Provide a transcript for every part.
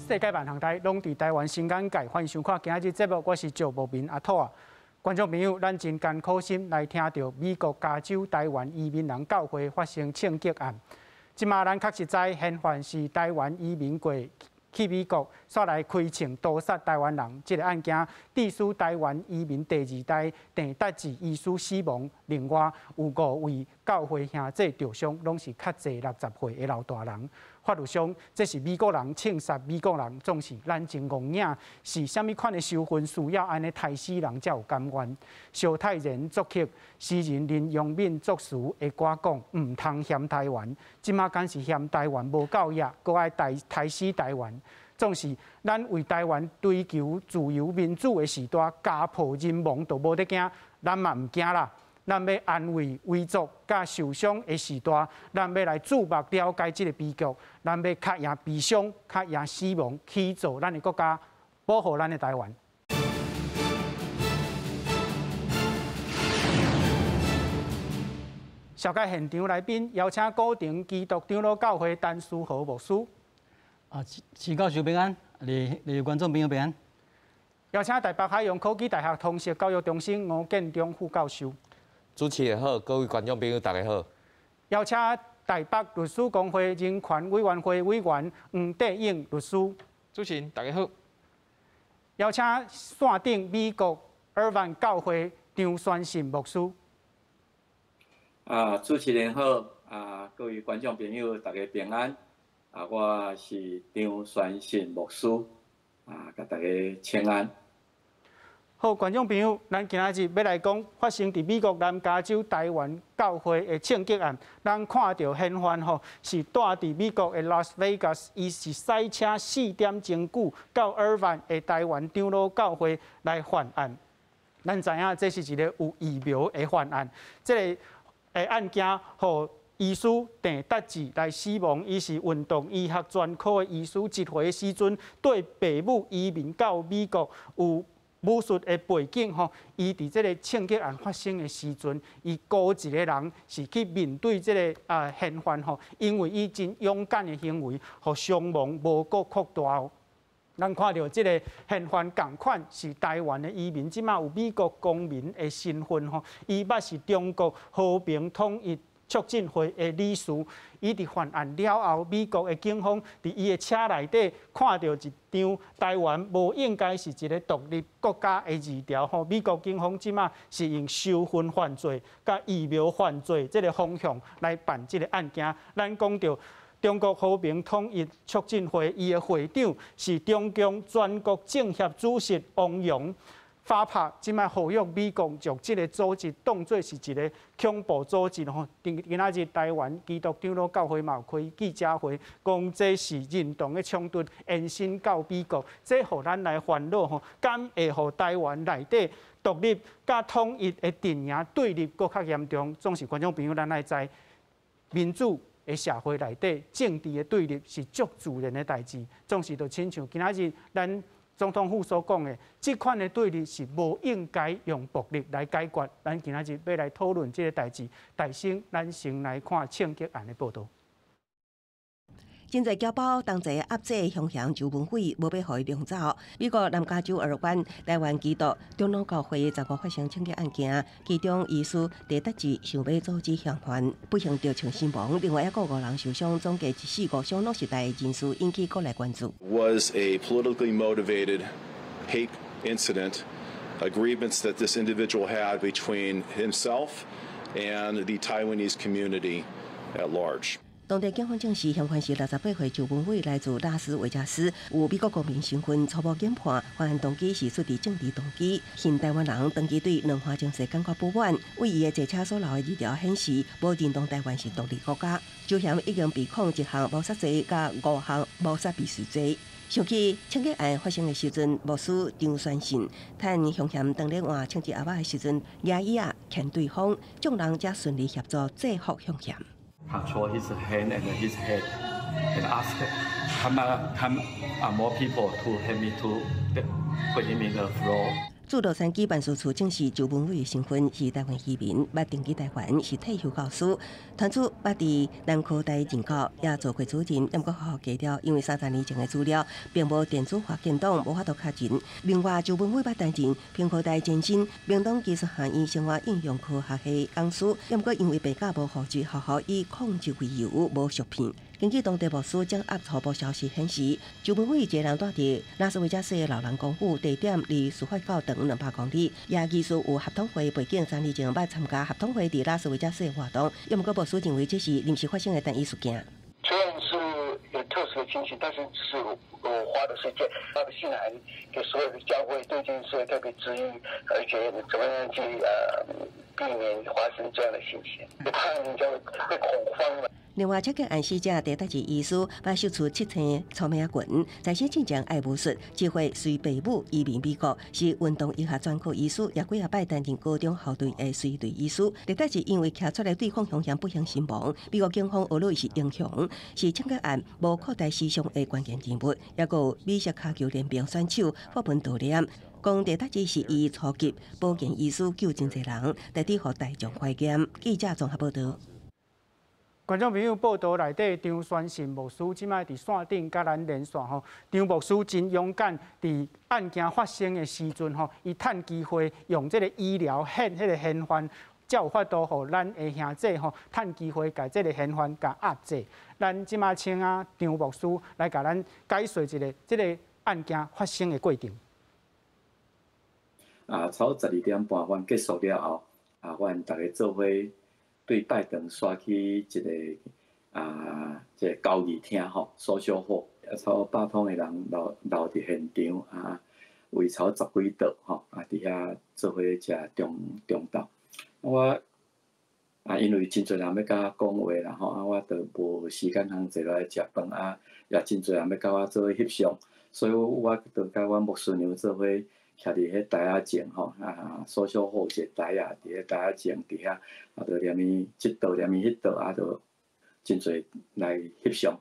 世界万航台，拢伫台湾新眼界，欢迎收看今日节目，我是赵无明阿土啊。观众朋友，咱真艰苦心来听到美国加州台湾移民人教会发生枪击案。即马咱确实知，嫌犯是台湾移民过去美国，煞来开枪屠杀台湾人。这个案件致使台湾移民第二代郑达志医师死亡，另外有5位教会兄弟受伤，拢是较济60岁的老大人。法律上，这是美国人枪杀美国人，总是咱真戆影。是虾米款的仇恨需要安尼杀死人才有甘愿？萧泰然作曲，诗人林永敏作词的歌讲，唔通嫌台湾，即马敢是嫌台湾无教育，搁爱杀死台湾。总是咱为台湾追求自由民主的时代，家破人亡都无得惊，咱嘛唔惊啦。咱要安慰危族甲受伤的时代，咱要来注目了解这个悲剧，咱要较赢悲伤，较赢死亡，去做咱的国家，保护咱的台湾。小介现场来宾邀请固定基督长老教会陈书豪牧师。市教授平安，你观众朋友平安。邀请台北海洋科技大学通识教育中心吴建中副教授。主持人好，各位观众朋友大家好。邀请台北律师公会人权委员会委员黄德英律师。主持人大家好。邀请线顶美国尔湾教会张宣信牧师。主持人好，各位观众朋友大家平安。我是张宣信牧师，甲大家请安。好，观众朋友，咱今仔日要来讲发生伫美国南加州台湾教会的枪击案。咱看到嫌犯是住伫美国的 Las Vegas， 伊是赛车4点钟久到尔湾的台湾长老教会来犯案。咱知影这是一个有预谋的犯案，这个案件互医师郑达志来死亡，伊是运动医学专科的医师，一岁时阵对父母移民到美国有武术的背景伊伫这个枪击案发生的时阵，伊孤一个人是去面对这个嫌犯因为伊真勇敢的行为，互伤亡无够扩大咱看到这个嫌犯同款是台湾的移民，即马有美国公民的身份伊捌是中国和平统一促进会的理事。伊伫犯案了后，美国的警方伫伊的车内底看到一张台湾无应该是一个独立国家的字条美国警方即马是用受份犯罪、甲预谋犯罪这个方向来办这个案件。咱讲到中国和平统一促进会，伊的会长是中共全国政协主席王勇。发拍即摆呼吁美国将这个组织当作是一个恐怖组织今仔日台湾基督长老教会嘛有开记者会，讲这是认同的冲突延伸到美国，这互咱来烦恼敢会互台湾内底独立甲统一的阵营对立搁较严重。总是观众朋友，咱来知民主的社会内底政治的对立是足自然的代志，总是就亲像今仔日咱总统府所讲的，这款的对立是无应该用暴力来解决。咱今仔日要来讨论这个代志，大先咱先来看枪击案的报道。现在交保当地压制凶嫌周文辉无要互伊领走。美国南加州尔湾台湾基督长老教会10月发生枪击案件，其中医师郑达志想要阻止嫌犯，不幸着枪身亡，另外一个5人受伤，总计14个伤拢是台人士，引起国内关注。Was a politically motivated hate incident, agreements that this individual had between himself and the Taiwanese community at large. 当地警方证实，嫌犯是68岁周文辉，来自拉斯维加斯，有美国公民身份。初步检判，犯案动机是出于政治动机。现台湾人长期对两岸情势感觉不满，为伊的坐车所留的字条显示，无认同台湾是独立国家。周嫌已经被控1项谋杀罪，甲5项谋杀未遂罪。想起枪击案发生的时阵，牧师张宣信趁凶嫌当日换枪支阿爸的時陣，牙醫勸對方，眾人才順利協助制服凶嫌。Control his hand and his head, and ask, come more people to help me to put him in the floor. 驻洛杉矶办事处正是周文伟的身份是台湾移民，捌定居台湾是退休教师，团主捌伫南科大任教，也做过主任，也毋过好好低调，因为30年前的资料并无电子化建档，无法度确认。另外，周文伟捌担任屏科大前身明东技术学院生活应用科学系讲师，也毋过因为被教无负责，学校以控制为由无续聘。根据当地牧师掌握初步消息显示，周文伟一个人住伫拉斯维加斯的老人公寓，地点离司法教堂200公里。也疑似有合统会背景，3年前捌参加合统会伫拉斯维加斯的活动。也毋过牧师认为这是临时发生的单一事件。虽然是有特殊的情形，但是是我花的时间，发的信函给所有的教会，对这件事特别治愈，而且怎么样去避免发生这样的情形，不怕人家会恐慌了。另外，接见案死者第代志医师把秀出7千草莓棍，在先进将爱武术机会随父母移民美国，是运动医学专科医师，也几下摆担任高中校队的随队医师。第代志因为徛出来对抗凶险不幸身亡，美国警方俄罗是英雄，是枪击案无扩大思想的关键人物，也有美式骹球联盟选手霍本道念。讲第代志是伊初级保健医师救真侪人，代替互大众怀念。记者综合报道。观众朋友，报道内底张宣信牧师即摆伫线顶甲咱连线吼。张牧师真勇敢，伫案件发生的时阵吼，伊趁机会用这个医疗迄个嫌犯，才有法度互咱的兄弟吼，趁机会甲这个嫌犯甲压制。咱即摆请张牧师来甲咱解说一下这个案件发生的过程。超12点半，阮结束了后，阮大家做伙对拜登刷去一个一个交易厅吼，搜救火，超8通的人留伫现场围超10几桌吼，伫遐做伙食中昼。我因为真侪人要甲我讲话啦吼，我就无时间通坐落来食饭也真侪人要甲我做伙翕相，所以我就甲阮牧师娘做伙。徛伫迄台仔前吼，搜救火一个台仔，伫迄台仔前伫遐，就连伊即道连伊迄道，就真侪来翕相。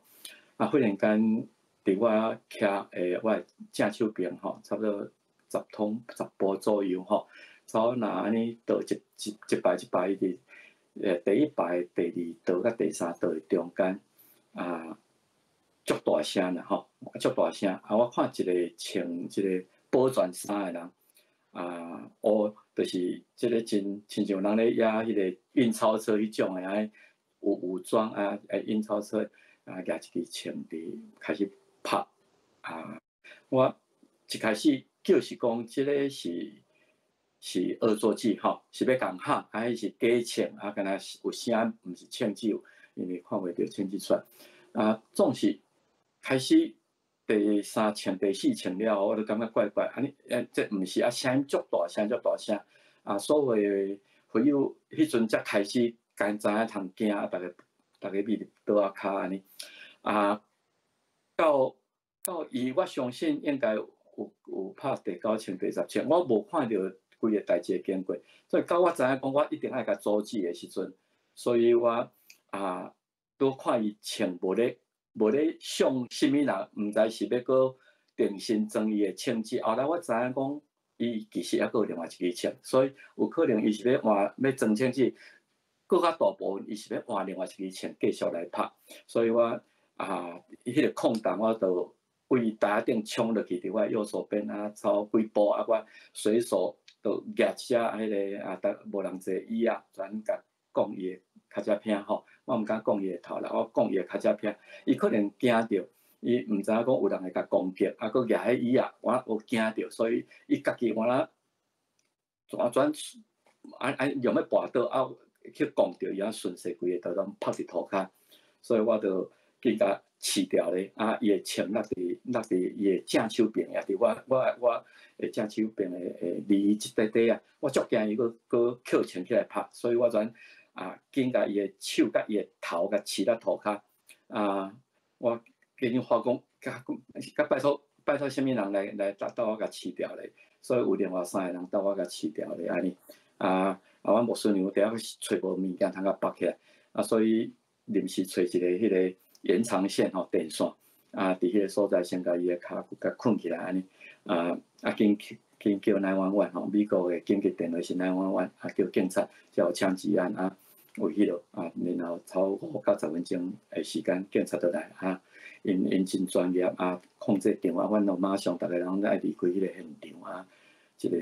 忽然间，伫我徛我正手边吼，差不多10步左右吼，差不多安尼倒一排伊伫第一排、第2道甲第3道的中间，足大声啦吼，足大声。我看一个穿一个保全衫的人，就是即个亲像人咧压迄个运钞车迄种的，有武装运钞车拿一支枪伫开始拍我一开始叫是讲即个是恶作剧吼，是要共吓，还是假枪敢若有声，毋是枪支，因为看袂到枪支出来总是开始。第3枪、第4枪了后，我就感觉怪怪，这毋是声音足大声，所有的朋友迄阵才开始敢知影通惊，大家闭倒啊骹安尼，到伊，我相信应该有拍第9枪、第10枪，我无看到规个代志经过，所以到我知影讲我一定爱甲阻止的时阵，所以我拄看伊枪无咧想啥物人，毋知是要搁定心装伊的枪支。后来我知影讲，伊其实还搁有另外一支枪，所以有可能伊是要装枪支，搁较大部分伊是要换另外一支枪继续来拍。所以我迄个空档我就为台顶冲落去，伫我右手边超几步我随手就夹一只迄个无人坐椅转甲讲伊的脚趾片吼。我毋敢讲伊的头啦，我讲伊的脚趾片，伊可能惊着，伊毋知影讲有人会甲攻击，佫举迄椅我有惊着，所以伊家己转用要跋倒去攻着伊顺势规个都拢拍伫涂骹，所以我就紧甲饲掉咧，伊的枪落伫伊的正手边，也伫我的正手边的离伊一块我足惊伊佫捡枪起来拍，所以我紧甲伊的手甲伊的头甲饲到涂骹，我跟伊话讲，甲拜托啥物人来倒我甲饲掉咧，所以有另外3个人倒我甲饲掉咧安尼，阮牧师娘伫遐找无物件通甲绑起来，所以临时找一个迄个延长线电线，伫迄个所在先甲伊的骹甲捆起来安尼，紧去叫911吼，美国的紧急电话是911，叫警察才有枪击案有迄落然后超5到10分钟的时间，警察就来因真专业控制电话，阮就马上逐个人爱离开迄个现场即个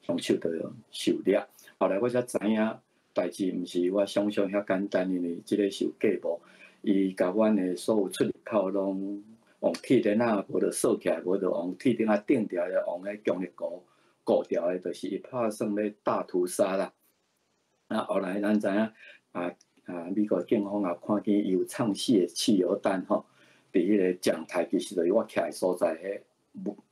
凶手就受掠。后来我才知影，代志毋是我想象遐简单，因为即个是有计谋，伊甲阮的所有出入口拢用铁链无就锁起来，无就用铁链钉掉，用迄强力箍固掉的，就是伊拍算要大屠杀啦。后来咱知影美国警方也看见伊有藏死的汽油弹吼，伫迄个讲台，其实就是我徛的所在迄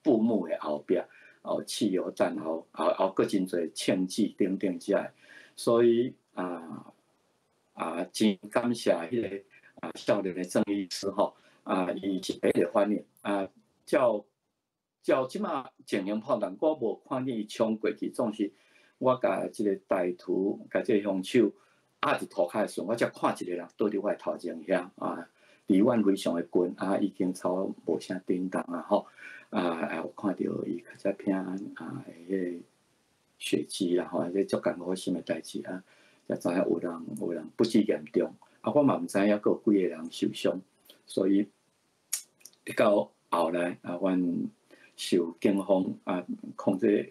布幕的后壁，有汽油弹，后阁真侪枪支等等遮的，所以真感谢迄个少年的郑医师吼伊是第一个反应照即马情形判断，我无看见伊冲过去，总是我甲即个歹徒，甲即个凶手压伫涂骹的时阵，我才看一个人倒伫我的头前遐离阮非常的近已经差无无啥叮当吼有看到伊较只片迄个血迹啦吼，这足艰苦心的代志才知影有人不治严重我嘛毋知影佫有几个人受伤，所以到后来阮受警方控制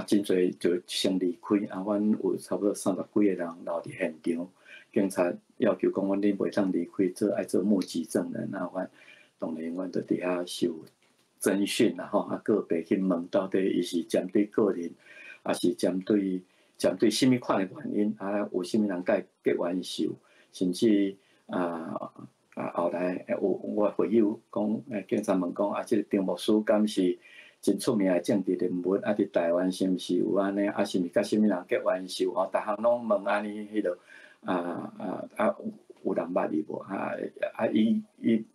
真侪就先离开阮有差不多30几个人留伫现场，警察要求讲阮恁袂当离开，爱做目击证人阮当然阮伫遐受侦讯吼个别去问到底伊是针对个人，还是针对什么款的原因有什么人甲伊结冤仇，甚至后来我回忆讲，警察问讲即个张牧师敢是真出名的政治人物伫台湾是毋是有安尼是毋是甲什么人结冤仇逐项拢问安尼迄落有人捌伊无伊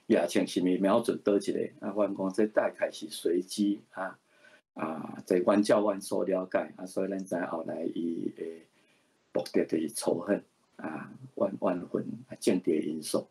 也像是咪瞄准倒一个阮讲这大概是随机这阮照阮所了解所以咱知后来伊的目的就是仇恨怨恨政治因素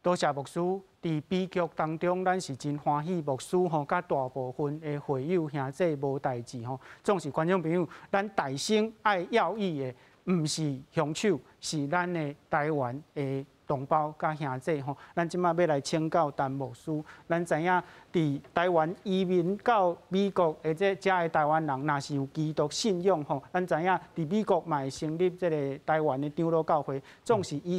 多谢牧师，伫悲剧当中，咱是真欢喜牧师甲大部分的会友兄弟无代志总是观众朋友，咱大声爱要义的，毋是凶手，是咱的台湾的同胞甲兄弟咱即马要来请教陈牧师，咱知影伫台湾移民到美国的遮的台湾人，若是有基督信仰咱知影伫美国嘛会成立即个台湾的长老教会，总是因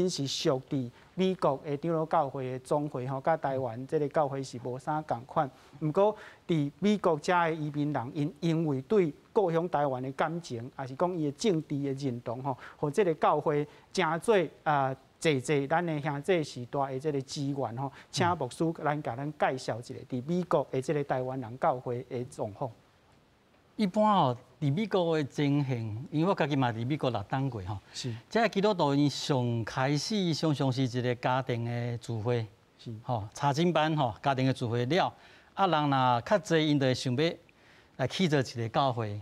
是属伫美国的长老教会的总会甲台湾即个教会是无啥共款。毋过伫美国遮的移民人，因为对故乡台湾的感情，也是讲伊的政治的认同和即个教会诚做济咱的兄弟时代的即个资源请牧师咱甲咱介绍一下伫美国的即个台湾人教会的状况。一般伫美国的情形，因为我家己嘛伫美国6过是。即个基督徒因上开始常常是一个家庭的聚会，是。查经班家庭的聚会了，人若较济，因就会想要来起做一个教会，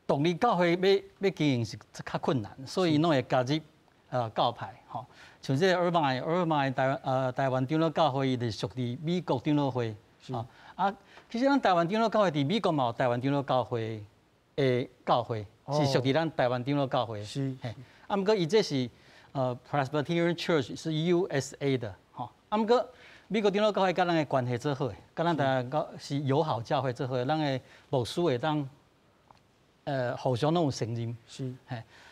独立教会要经营是较困难，所以拢会加入教派像这个尔麦台湾长老教会，伊就属于美国长老会其实咱台湾长老教会伫美国嘛有台湾长老教会的教会，是属于咱台湾长老教会。是。毋过伊这是Presbyterian Church 是 USA 的毋过美国长老教会甲咱的关系最好，甲咱台湾教是友好教会最好，咱的牧师会当互相拢有信任。是。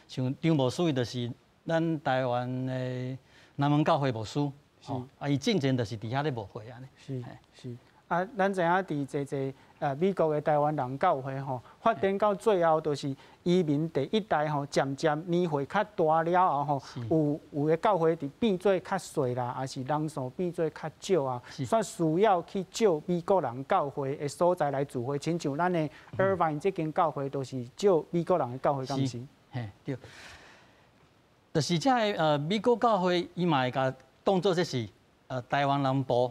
像张牧师伊就是咱台湾的南门教会牧师，伊之前就是伫遐咧牧会安尼。是。咱知影伫济美国的台湾人教会发展到最后，就是移民第一代渐渐年岁较大了后有的教会伫变做较细啦，还是人数变做较少煞需要去招美国人教会的所在来聚会，亲像咱的Irvine这间教会，都是招美国人的教会，敢是？对。就是这个美国教会，伊嘛会甲当作这是台湾人部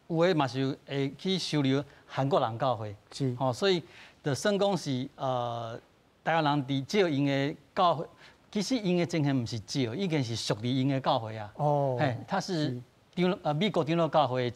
有诶嘛是会去收留韩国人教会，是所以就算讲是台湾人伫招因诶教会，其实因诶情形毋是招，已经是属于因诶教会啊。哦，他是美国长老教会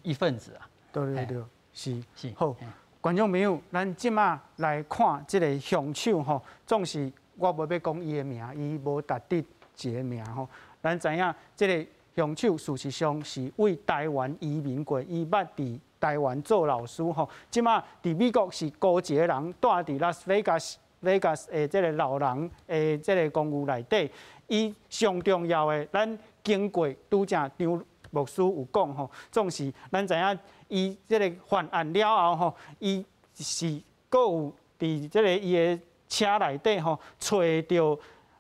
一份子啊。对，是好。观众朋友，咱即马来看即个凶手吼，总是我无要讲伊的名，伊无值得一个名吼。咱知影即个凶手事实上是为台湾移民过，伊捌伫台湾做老师吼。即马伫美国是高一个人，住伫拉斯维加斯的即个老人的即个公寓内底。伊上重要的，咱经过拄则张牧师有讲吼，总是咱知影。伊即个犯案了后吼，伊是阁有伫即个伊的车内底吼，找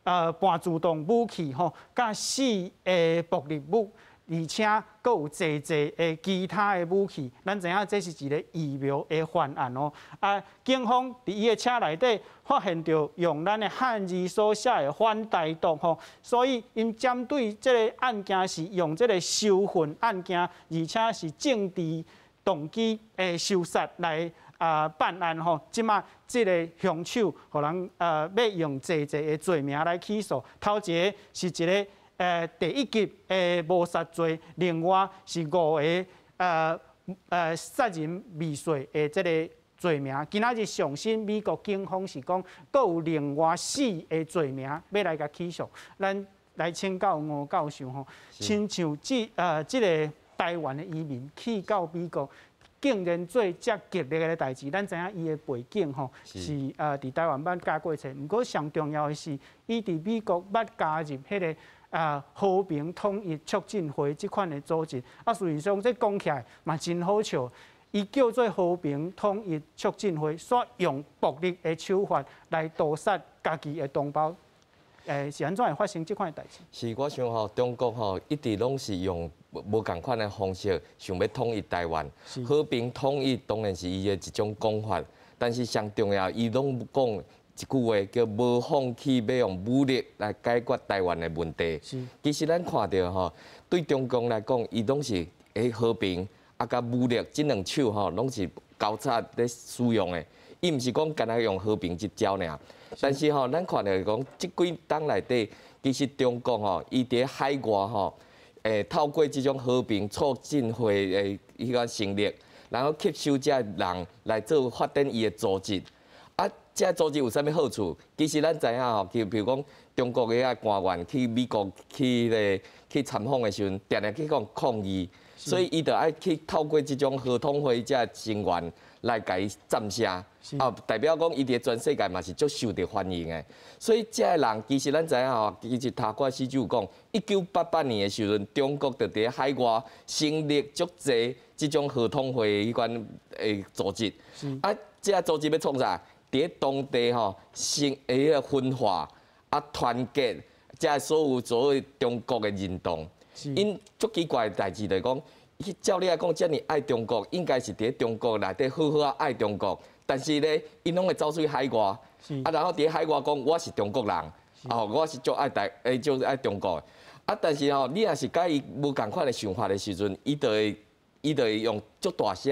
到半自动武器吼，甲死的暴力武，而且阁有济的其他的武器。咱知影这是一个预谋的犯案哦。警方伫伊的车内底发现到用咱的汉字所写的反台独吼，所以因针对即个案件是用即个受训案件，而且是政治动机的仇杀来办案吼，即马即个凶手，互人要用济的罪名来起诉。头一个是一个第一级的谋杀罪，另外是5个杀人未遂的即个罪名。今仔日上新美国警方是讲，阁有另外4个罪名要来甲起诉。咱来请教吴教授吼，亲像即个。台湾的移民去到美国，竟然做遮激烈的代志。咱知影伊的背景吼是伫台湾捌加过册，不过上重要的是，伊伫美国捌加入迄个和平统一促进会即款的组织。事实上这讲起来嘛真好笑，伊叫做和平统一促进会，煞用暴力的手法来屠杀家己的同胞。是安怎会发生即款代志？是我想吼，中国吼一直拢是用无共款的方式想要统一台湾。和平统一当然是伊的一种讲法，但是上重要，伊拢讲一句话叫无放弃要用武力来解决台湾的问题。其实咱看到吼，对中共来讲，伊拢是和平甲武力这两手吼，拢是交叉咧使用的。伊毋是讲干那用和平一招尔。但是吼，咱看到讲，即几冬内底，其实中国吼，伊伫海外吼，透过即种和平促进会的迄个成立，然后吸收遮人来做发展伊的组织。遮组织有啥物好处？其实咱知影吼，比如讲中国的官员去美国去参访的时阵，定定去讲抗议，所以伊就爱去透过即种合同会遮成员来甲伊赞声。代表讲伊伫全世界嘛是足受到欢迎的，所以遮个人其实咱知影吼，其实头寡史就讲，1988年的时阵，中国就伫海外成立足侪即种合同会迄款组织。遮个组织要创啥？伫当地吼，个分化团结，遮所谓中国的认同。因足奇怪的代志就是讲，照你来讲，遮尔爱中国，应该是伫中国内底好好爱中国。但是咧，因拢会走出去海外，然后伫海外讲我是中国人，我是足爱足爱中国的。但是吼，你若是甲伊无共款的想法的时阵，伊就会用足大声，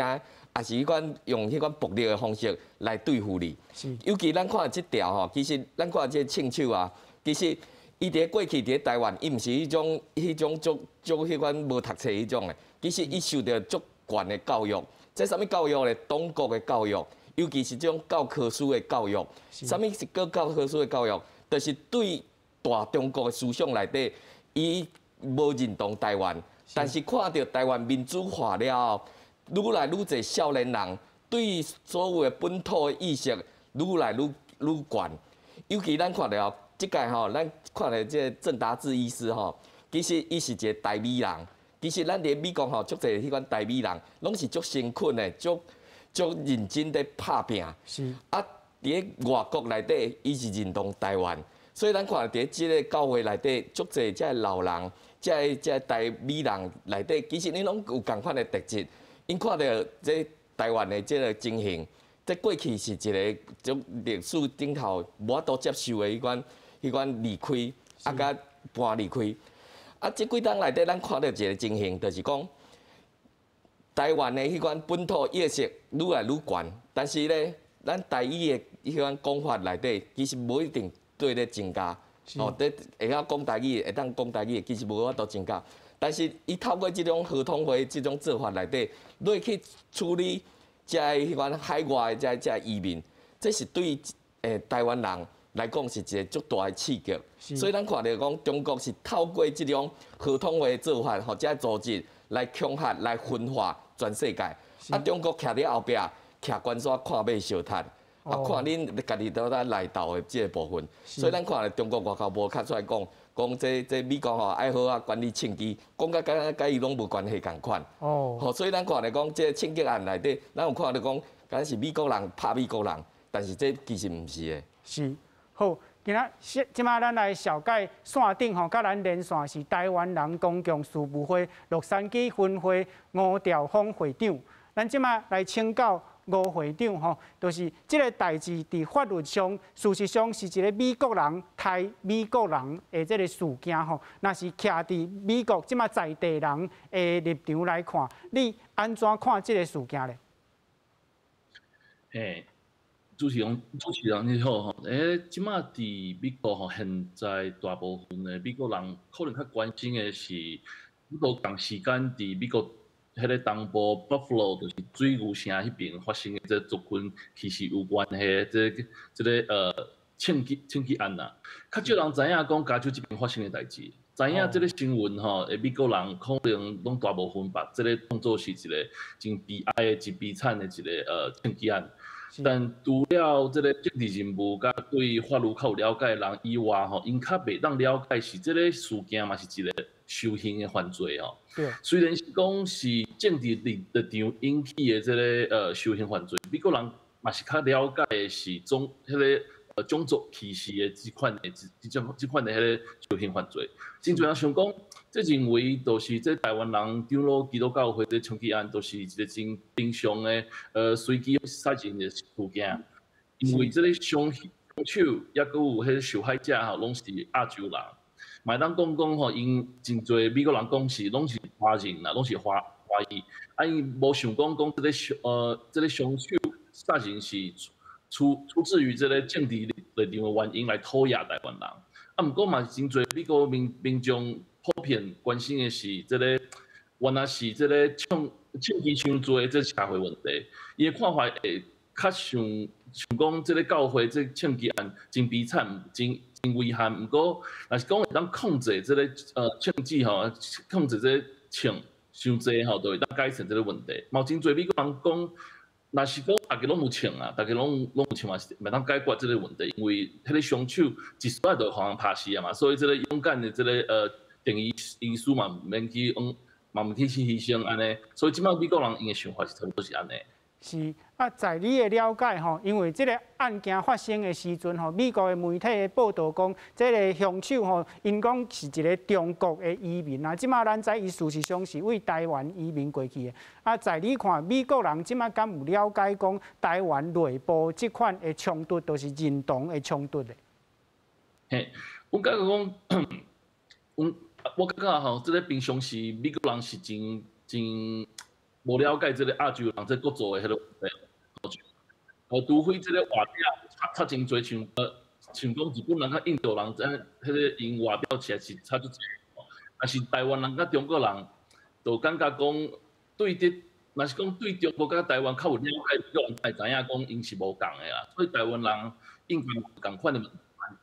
也是迄款用迄款暴力的方式来对付你。尤其咱看即条吼，其实咱看即个枪手啊，其实伊伫过去伫台湾，伊毋是迄种足迄款无读册迄种的，其实伊受到足悬的教育。这啥物教育咧？中国的教育。尤其是这种教科书的教育，啥物是教科书的教育？就是对大中国的思想内底，伊无认同台湾，但是看到台湾民主化了后，愈来愈侪少年人对所有的本土的意识愈来愈悬。尤其咱看到即届吼，咱看到这郑达志医师吼，其实伊是一个台美人。其实咱伫美国吼，足侪迄款台美人，拢是足辛苦的，足认真在拍拼，伫外国内底，伊是认同台湾，所以咱看伫即个教会内底，足侪遮老人，遮台美人内底，其实因拢有共款的特质。因看到这台湾的这个情形，这过去是一个从历史顶头无法度接受的迄款离开，甲搬离开。即几冬内底，咱看到一个情形，就是讲。台湾的迄款本土意识愈来愈悬，但是咧，咱台语的迄款讲法内底，其实无一定对咧增加。会晓讲台语，会当讲台语，其实无法度增加。但是伊透过这种合同会这种做法内底，落去处理遮迄款海外的遮移民，这是对台湾人来讲是一个足大的刺激。所以咱看到讲，中国是透过这种合同会的做法，或者组织来恐吓、来分化全世界。中国徛伫后壁，徛关stra看马烧炭。看恁家己倒来内斗的这个部分，所以咱看中国外交部较出来讲这美国爱好啊管理枪击，讲甲伊拢无关系共款。所以咱看来讲，这枪击案内底，咱有看到讲，敢是美国人拍美国人，但是这其实毋是的。是，好，今仔即马咱来小解线顶甲咱连线是台湾人公共事务会洛杉矶分会吴兆峰会长，咱即马来请教。吴会长就是这个代志，伫法律上，事实上是一个美国人杀美国人的这个事件若是徛伫美国即马在地人的立场来看，你安怎看这个事件咧？主持人你好即马伫美国现在大部分的美国人可能较关心的是，都同时间伫美国。迄个东部 Buffalo 就是水牛城迄边发生的这族群其实有关系这个枪击案呐，较少人知影讲加州这边发生的代志，知影这个新闻美国人可能拢大部分把这个当作是一个真悲哀的、真悲惨的一个枪击案。但除了这个政治人物甲对法律较有了解的人以外，因较袂当了解是这个事件嘛是一个受刑的犯罪虽然是讲是政治立场引起的这个受刑犯罪，美国人嘛是较了解的是种族歧视的这款的迄个受刑犯罪。真侪人想讲，这认为就是这台湾人长老基督教会这枪击案，都是一个真平常的随机杀人的事件，因为这个凶手也搁有迄受害者拢是亚洲人。嘛当讲因真侪美国人讲是拢是华人啦，拢是华裔，因无想讲这个凶手杀人是出自于这个政治立场的原因来讨厌台湾人。毋过嘛，真侪美国民众普遍关心的是这个，原来是这个枪击伤罪这社会问题。伊的看法会较像讲这个教会这枪击案真悲惨、真危害。毋过，若是讲会当控制这个枪击控制这个枪伤济就会当改善这个问题。嘛，真侪美国人讲。若是讲大家拢有枪啊，大家拢有枪嘛，是袂当解决这个问题，因为迄个凶手一出来就互人拍死啊嘛，所以这个勇敢的这个定医师嘛，毋免去牺牲安尼，所以即摆美国人因的想法是差不多是安尼。是在你的了解因为这个案件发生的时阵美国的媒体的报道讲，这个凶手因讲是一个中国的移民即马咱知伊事实上是为台湾移民过去的。在你看，美国人即马敢有了解讲台湾内部这款的冲突都是认同的冲突的？我感觉讲，我感觉这个平常时美国人是真。无了解这个亚洲人这各做的迄个问题，除非这个外表差真多，像讲日本人甲印度人，迄个因外表起来是差足济。但是台湾人甲中国人，就感觉讲对若是讲对中国甲台湾较有了解，美国人才知影讲因是无共的啦。所以台湾人应该共款的问题，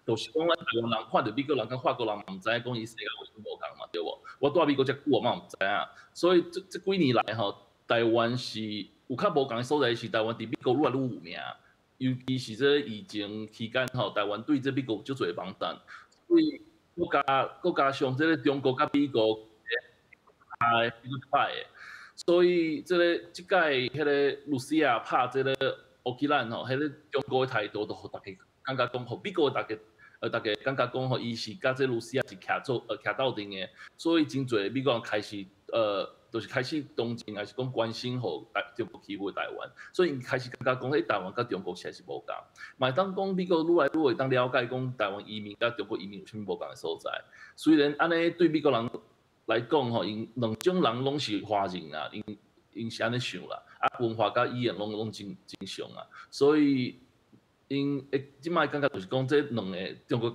就是讲咱台湾人看到美国人甲法国人，毋知影讲伊世界为什么无共嘛，对无？我住美国遮久嘛，毋知影。所以这几年来台湾是有较无共的所在，是台湾伫美国愈来愈有名，尤其是这疫情期间台湾对这美国有足侪帮助，所以国加上这个中国甲美国比较歹的，所以这届迄个鲁西亚拍这个乌克兰迄个中国的态度，都互大家感觉讲，互美国大家感觉讲，伊是甲这鲁西亚是徛斗阵的，所以真侪美国人开始就是开始同情，还是讲关心互中国欺负台湾，所以因开始感觉讲，台湾甲中国实在是无共。嘛当讲美国愈来愈会当了解讲台湾移民甲中国移民有啥物无共的所在。虽然安尼对美国人来讲因两种人拢是华人啊，因是安尼想啦，文化甲语言拢真像啊，所以因即摆感觉就是讲，这两个中国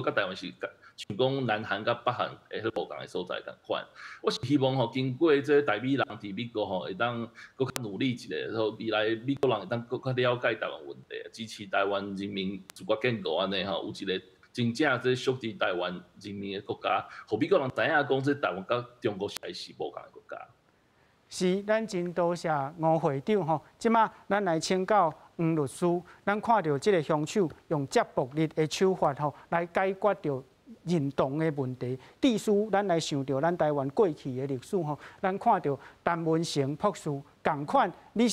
甲台湾是像讲南韩甲北韩会迄无共的所在共款。我是希望吼，经过这台美人伫美国吼，会当搁较努力一下，然后未来美国人会当搁较了解台湾问题，支持台湾人民自我建构安尼吼，有一个真正这属于台湾人民的国家，互美国人知影讲，这台湾甲中国是无共的国家。是，咱真多谢吴会长吼。即马咱来请教黄律师，咱看到即个凶手用接暴力的手法吼来解决着认同的问题。第四，咱来想到咱台湾过去的历史吼，咱看到陈文成博士共款，你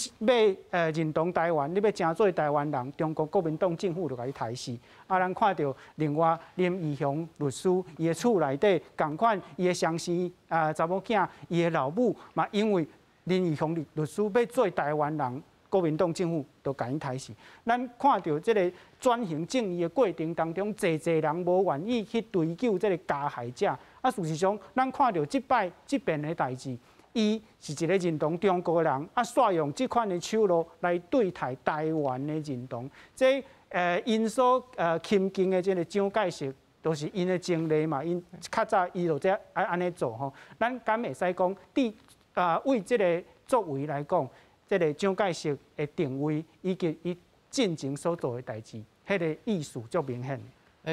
要认同台湾，你要成做台湾人，中国国民党政府就甲你刣死。啊，咱看到另外林义雄律师，伊的厝内底共款，伊的相生查某囝，伊的老母嘛，因为林义雄律师要做台湾人，国民党政府就甲因刣死。咱看到即个转型正义的过程当中，侪人无愿意去追究即个加害者。啊，事实上，咱看到即边的代志，伊是一个认同中国的人，啊，煞用即款的手路来对待台湾的认同。即因所钦敬的即个蒋介石，都是因的经历嘛，因较早伊就这安尼做吼。咱敢会使讲，为即个作为来讲，即个蒋介石的定位以及伊进前所做的代志，迄个意思足明显。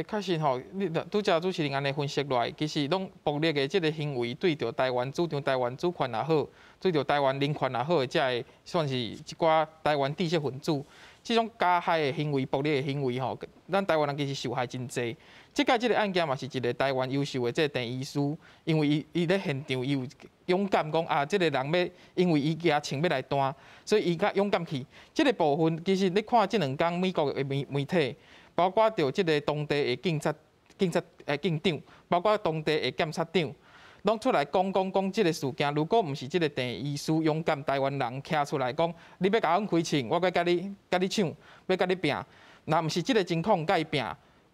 确实吼，你拄则主持人安尼分析落来，其实拢暴力的即个行为，对着台湾主张台湾主权也好，对着台湾人权也好，才会算是一寡台湾知识分子。这种加害的行为、暴力的行为吼，咱台湾人其实受害真济。即届即个案件嘛是一个台湾优秀的即个陈医师，因为伊咧现场伊有勇敢讲啊，即个人要因为伊家情要来担，所以伊较勇敢去。即个部分其实你看即两天美国的媒体，包括着即个当地的警长，包括当地的检察长，拢出来讲即个事件。如果毋是即个陈医师勇敢台湾人徛出来讲，你要甲阮开枪，我甲你抢，要甲你拼。若毋是即个情况甲伊拼，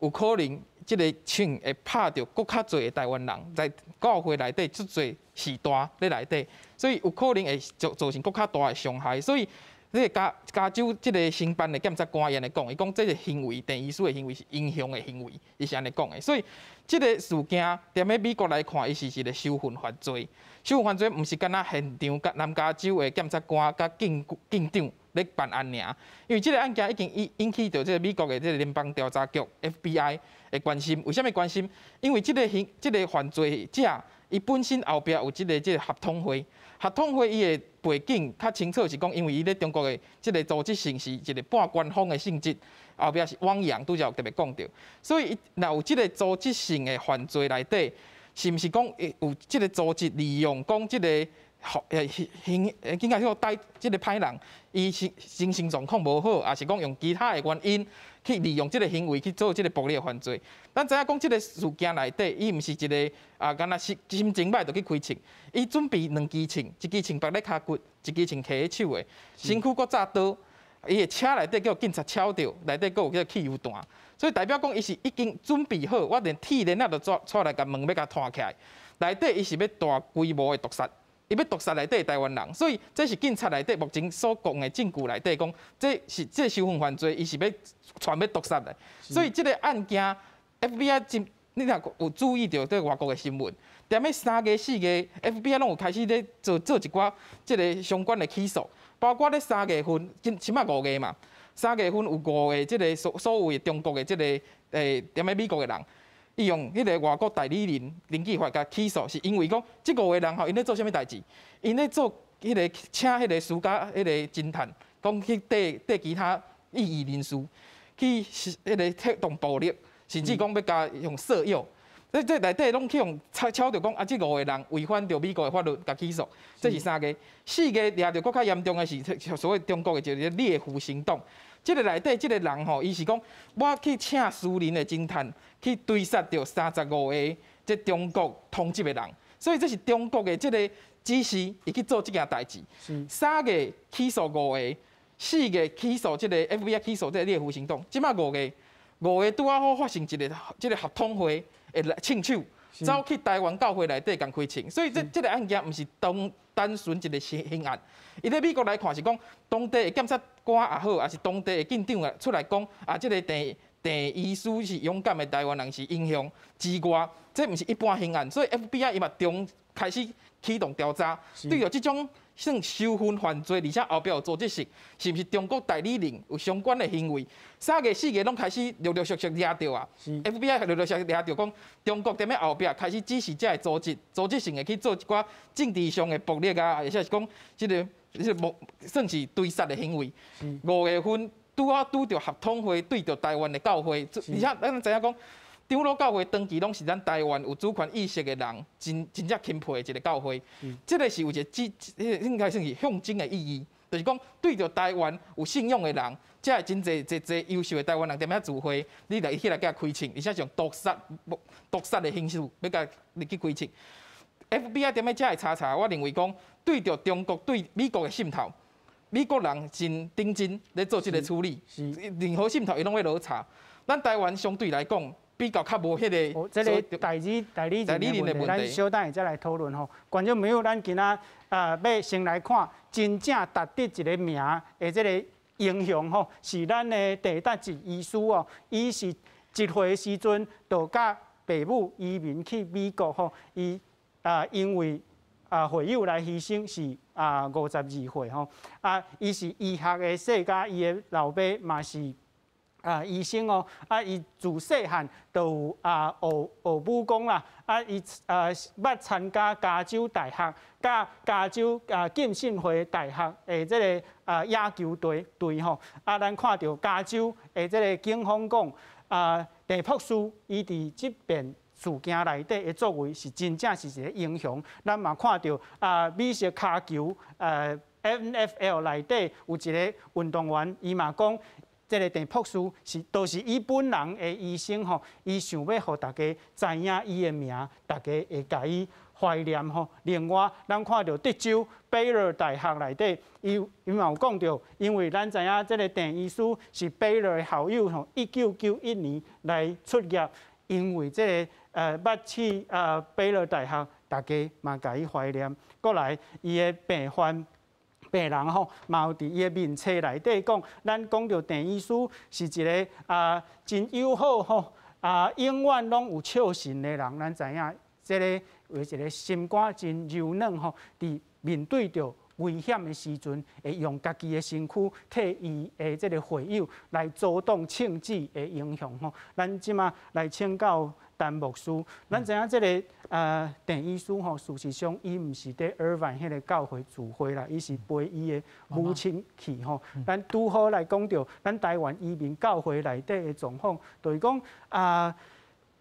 有可能即个枪会拍着更较侪的台湾人，在教会内底足侪事大咧内底，所以有可能会造成更较大的伤害。所以，这个加州即个承办的检察官伊来讲，伊讲这个行为，陈医师的行为是影响的行为，伊是安尼讲的。所以，即个事件踮咧美国来看，伊是一个受训犯罪。受训犯罪毋是干那现场南加州的检察官甲警长咧办案尔，因为即个案件已经引起到即个美国的即个联邦调查局 FBI 的关心。为什么关心？因为即个犯罪者，伊本身后壁有即个合同会，合同会伊的背景较清楚是讲，因为伊咧中国的即个组织性是一个半官方的性质，后壁是汪洋，拄则有特别讲到。所以若有即个组织性的犯罪内底，是毋是讲有即个组织利用讲即个？应该说带即个歹人，伊精神状况无好，也是讲用其他的原因去利用即个行为去做即个暴力犯罪。咱知影讲即个事件内底，伊毋是一个敢若心情歹就去开枪，伊准备两支枪，一支枪绑咧骹骨，一支枪摕喺手的，身躯搁炸刀，伊的车内底叫警察敲着，内底搁有叫汽油弹，所以代表讲伊是已经准备好，我连铁链仔都带来甲门要甲拖起来，内底伊是要大规模的毒杀。伊要毒杀内底台湾人，所以这是警察内底目前所讲的证据内底讲，这受训犯罪，伊是要全要毒杀的。所以这个案件 ，FBI 你若有注意到这外国的新闻，踮咧3月4月 ，FBI 拢有开始咧做一寡这个相关的起诉，包括咧3月份，起码5月嘛，3月份有5个这个所谓中国的这个踮咧美国的人。伊用迄个外国代理人林继发甲起诉，是因为讲即5个人吼，因咧做啥物代志？因咧做迄个请迄个私家迄个侦探，讲去缀其他异议人士去迄个策动暴力，甚至讲要加用色诱。这内底拢去用敲着讲即5个人违反着美国的法律，甲起诉。这是3个，4个掠着更较严重的是所谓中国的一个猎狐行动。即个内底即个人吼，伊是讲我去请私人的侦探去追杀着35个即中国通缉的人，所以这是中国的即个指示，伊去做即件代志。3个起诉5个，4个起诉即个 FBI 起诉即个猎狐行动，即摆5个拄啊好发生即个合同会会来枪手，走去台湾教会内底共开枪，所以即个案件毋是单纯一个刑案。伊咧美国来看是讲，当地的检察官也好，也是当地的警长出来讲，即个第医师是勇敢的台湾人是英雄之外，这毋是一般刑案，所以 FBI 伊嘛开始启动调查，对着这种算收分犯罪，而且后壁有组织性，是毋是中国代理人有相关的行为？3个4个拢开始陆续抓到啊 ！FBI 陆续抓到讲，中国踮咧后壁开始指示这个组织性的去做一寡政治上的暴力啊，或者是讲这个算是追杀的行为。5月份拄着合统会对着台湾的教会，而且咱知影讲。长老教会长期拢是咱台湾有主权意识的人真正钦佩的一个教会，这个是有一个应该算是象征的意义，就是讲对着台湾有信仰的人，这系真侪优秀的台湾人踮遐聚会，你来起来甲开枪，而且用毒杀的形式要甲你去开枪。FBI 踮遐遮会查，我认为讲对着中国对美国的渗透，美国人真认真咧做这个处理，任何渗透伊拢会落查。咱台湾相对来讲。比较较无迄个，这个代理人的问题，咱稍等下再来讨论吼。观众朋友，咱今仔要先来看真正达得一个名的这个英雄吼，是咱的地达志医师哦。伊是1岁时阵就甲爸母移民去美国吼，伊因为会友来牺牲是52岁吼。伊是医学的世家，伊的老爸嘛是。医生哦，伊自细汉就有学武功啦，伊捌参加加州大学、加州浸信会大学的这个野球队吼，咱看到加州的这个警方讲，郑博士伊伫即边事件内底的作为是真正是一个英雄，咱嘛看到美式骹球NFL 内底有一个运动员，伊嘛讲。这个郑博士都是伊本人的医生吼，伊想要互大家知影伊的名，大家会甲伊怀念吼。另外，咱看到德州贝勒大学内底，伊嘛有讲到，因为咱知影这个郑医师是贝勒的校友吼，1991年来出业，因为这个捌去贝勒大学，大家嘛甲伊怀念。过来，伊的病人吼，嘛有伫伊的面册内底讲，咱讲到郑医师是一个真友好吼，永远拢有笑神的人。咱知影，这个有一个心肝真柔软吼，伫面对着危险的时阵，会用家己的身躯替伊的这个会友来阻挡枪支的影响吼。咱即马来请教陈牧师，咱知影这个郑医师吼，事实上伊毋是伫Irvine迄个教会聚会啦，伊是陪伊的母亲去吼。咱拄好来讲到咱台湾移民教会内底的状况，就是讲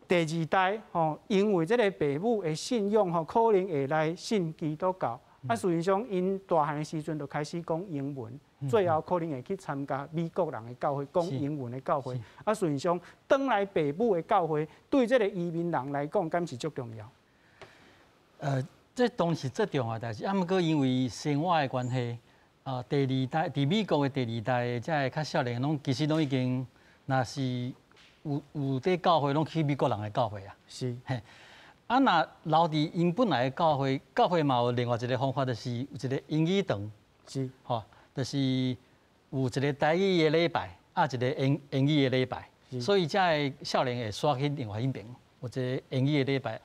第2代吼，因为这个爸母的信仰吼，可能会来信基督教。事实上，因大汉的时阵就开始讲英文，最后可能会去参加美国人的教会，讲英文的教会。事实上，转来爸母的教会，对这个移民人来讲，敢是足重要。这当然是最重要的代志。毋过因为生活的关系，第2代伫美国的第2代的，即个较少年，拢其实拢已经，若是有伫教会，拢去美国人的教会啊。是。嘿。若留伫因本来的教会嘛有另外一个方法，就是有一个英语堂，是，吼，就是有一个台语的礼拜，一个英语的礼拜，所以才个少年会刷去另外一边，有一个英语的礼拜，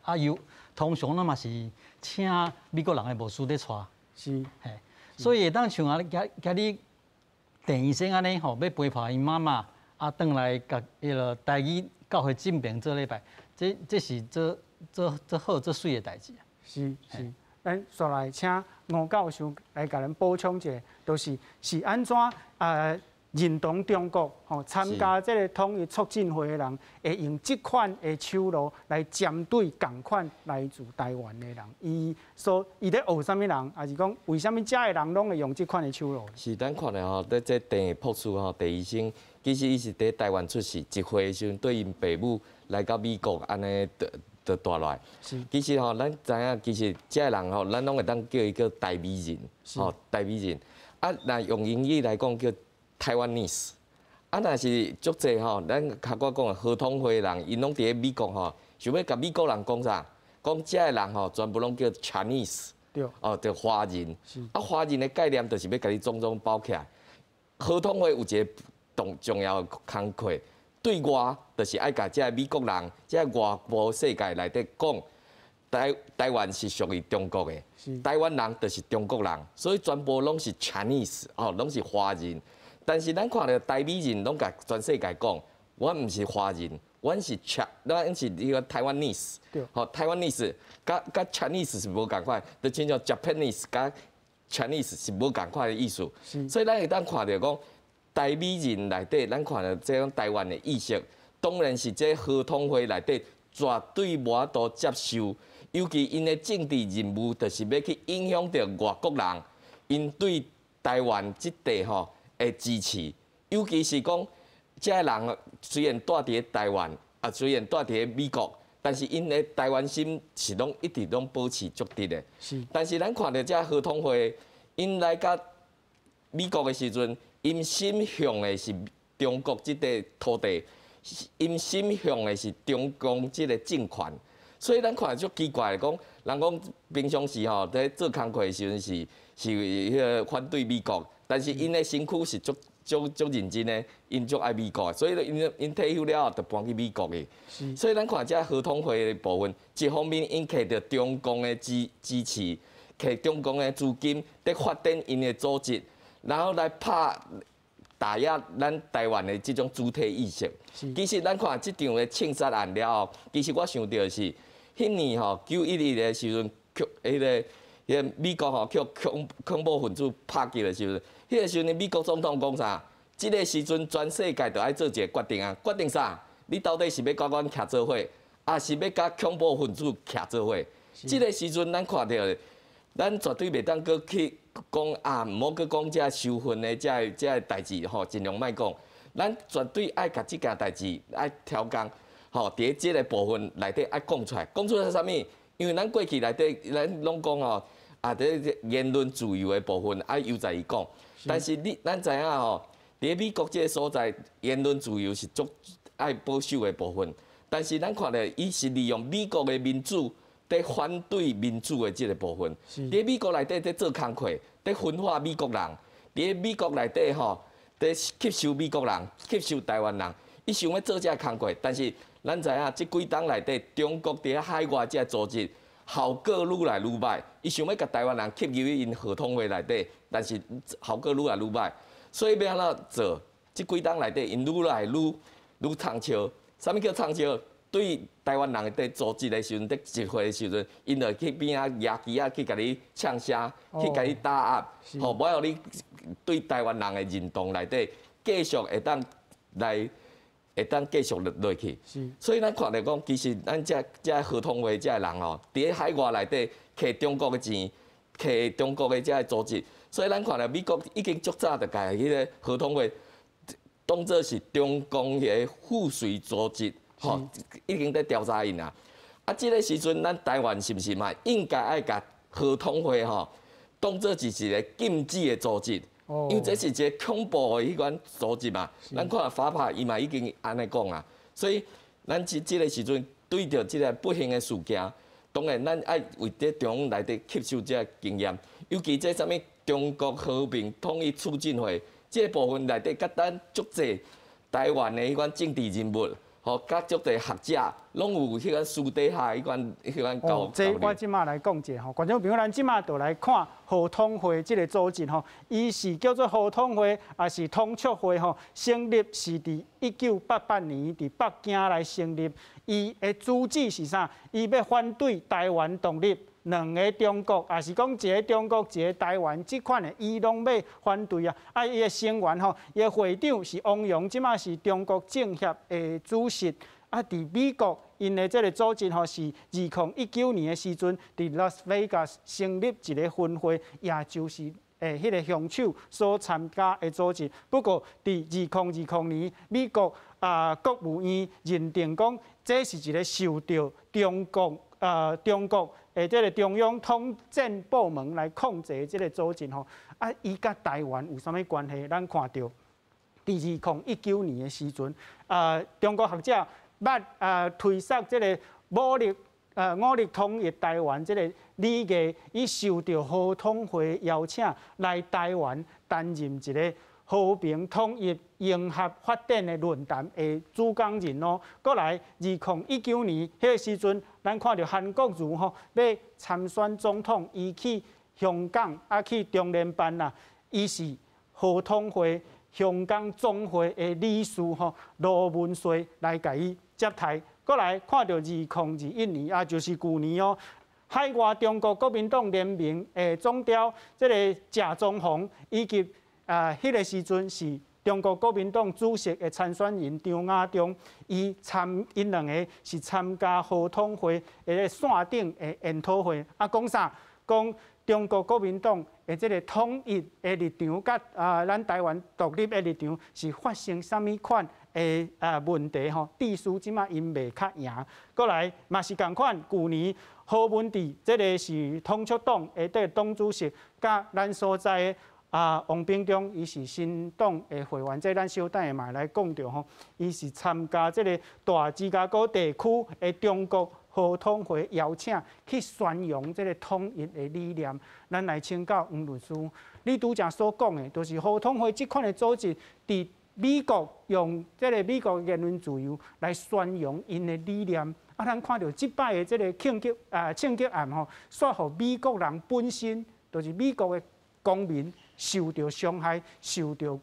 通常咱嘛是请美国人的牧师咧带，是，嘿，所以会当像今日郑医生安尼吼，要陪伴因妈妈，转来甲迄个台语教会进边做礼拜，这是这好这水的代志。是，咱再来请吴教授来甲咱补充一下，就是安怎认同中国吼参加这个统一促进会的人，会用这款的手路来针对同款来自台湾的人，伊咧学啥物人，还是讲为什么遮的人拢会用这款的手路？是咱看咧吼，在郑博士吼，郑医生，其实伊是伫台湾出世，1岁的时阵对因爸母来到美国安尼就大来。其实吼，咱知影，其实遮人吼，咱拢会当叫伊叫台美人，吼台美人。若用英语来讲叫Taiwanese， 若是足济吼，咱较我讲合同会的人，因拢伫咧美国吼，想要甲美国人讲啥？讲遮的人吼，全部拢叫 Chinese， 对，叫华人。华人的概念就是要甲你种包起来。合同会有一个重要的工课，对外就是爱甲这美国人、这外部世界内底讲，台湾是属于中国的，台湾人就是中国人，所以全部拢是 Chinese 哦，拢是华人。但是咱看到台美人拢甲全世界讲，我毋是华人，阮是那个台湾 nese， 好，台湾 nese 甲 Chinese 是无共款，就亲像 Japanese 甲 Chinese 是无共款的意思。所以咱会当看到讲。台美人内底，咱看到这种台湾的意识，当然是这合同会内底绝对无法度接受。尤其因的政治任务，就是要去影响到外国人，因对台湾这地吼的支持。尤其是讲，这人虽然住伫台湾，虽然住伫美国，但是因的台湾心是拢一直拢保持足直的。但是咱看到这合同会，因来甲美国的时阵。因心向的是中国这块土地，因心向的是中共这个政权，所以咱看足奇怪讲，人讲平常时吼在做工课的时阵是迄个反对美国，但是因的身躯是足认真的，因足爱美国，所以因退休了后就搬去美国的。所以咱看这合同会的部分，一方面因摕到中共的支持，摕中共的资金，在发展因的组织。然后来打压咱台湾的这种主体意识。其实咱看这场的庆杀案了后，其实我想到是，迄年吼911的时阵，迄个美国吼叫恐怖分子拍击的时阵，迄个时阵美国总统讲啥？这个时阵全世界都爱做一个决定啊！决定啥？你到底是要甲阮徛做伙，还是要甲恐怖分子徛做伙？这个时阵咱看到，咱绝对袂当搁去。讲啊，毋好去讲遮收分的遮代志吼，尽量莫讲。咱绝对爱甲即件代志爱调工吼，伫即个部分内底爱讲出来。讲出来是啥物？因为咱过去内底咱拢讲吼，伫言论自由的部分爱由在伊讲。但是咱知影吼，伫美国即个所在，言论自由是足爱保守的部分。但是咱看到伊是利用美国的民主。在反对民主的这个部分，伫美国内底在做工课，在分化美国人，伫美国内底吼，在吸收美国人，吸收台湾人，伊想要做这工课，但是咱知影，这几档内底，中国伫海外这组织效果愈来愈歹，伊想要甲台湾人吸入去因合同会内底，但是效果愈来愈歹，所以要安怎做？这几档内底因愈来愈畅销，啥物叫畅销？对台湾人在组织的时阵，在集会的时阵，因就去边啊野鸡啊去甲你呛声，去甲你打压，吼，无互你对台湾人的认同内底继续会当继续落去。所以咱看来讲，其实咱这合同会这人吼，伫海外内底摕中国的钱，摕中国的这组织，所以咱看来美国已经足早就甲迄个合同会当作是中共的附属组织。吼，已经在调查因啦。这个时阵，咱台湾是毋是嘛应该爱甲合同会吼当作是一个禁止的组织？因为这是一个恐怖的迄款组织嘛。咱看法拍伊嘛已经安尼讲啦。所以咱这个时阵对着这个不幸的事件，当然咱爱为这中内底吸收这经验。尤其这啥物中国和平统一促进会这部分内底，甲咱足济台湾的迄款政治人物。吼，甲足侪学者拢有迄个私底下迄款交流。这我即马来讲者吼，观众朋友，咱即马就来看合同会这个组织吼，伊是叫做合同会，也是通促会吼，成立是伫1988年伫北京来成立。伊的主旨是啥？伊要反对台湾独立。两个中国，也是讲一个中国，一个台湾，即款的伊拢要反对啊！伊的成员吼，伊的会长是汪洋，即马是中国政协的主席。伫美国，因的这个组织吼是2019年的时阵，伫拉斯维加斯成立一个分会，也就是迄个凶手所参加的组织。不过，伫2020年，美国国务院认定讲，这是一个受到中国这个中央统战部门来控制这个组织吼，伊甲台湾有啥物关系？咱看到，伫2019年的时阵，中国学者推测这个武力统一台湾这个理念，伊受到合同会邀请来台湾担任一个和平统一融合发展的论坛的主讲人哦。过来，2019年迄个时阵，咱看到韩国瑜吼要参选总统，伊去香港去中联办啦，伊是合统会香港总会的理事吼罗文穗来甲伊接待。过来看到2021年就是旧年哦。海外中国国民党联名的总调，这个贾中宏以及迄个时阵是中国国民党主席的参选人张亚中，因两个是参加合统会的线顶的研讨会，讲啥？讲中国国民党的这个统一的立场，甲咱台湾独立的立场是发生啥物款的问题吼？地书即马因袂较赢，过来嘛是共款，旧年。何文智，这个是统促党的这个党主席，甲咱所在的王炳忠，伊是新党的会员，这咱稍等下嘛来讲到吼，伊是参加这个大芝加哥地区的中国合统会邀请，去宣扬这个统一的理念。咱来请教黄律师，你拄则所讲的，就是合统会这款的组织，伫美国用这个美国言论自由来宣扬因的理念。咱看到即摆的这个庆祝案吼，煞互美国人本身就是美国的公民受到伤害、受到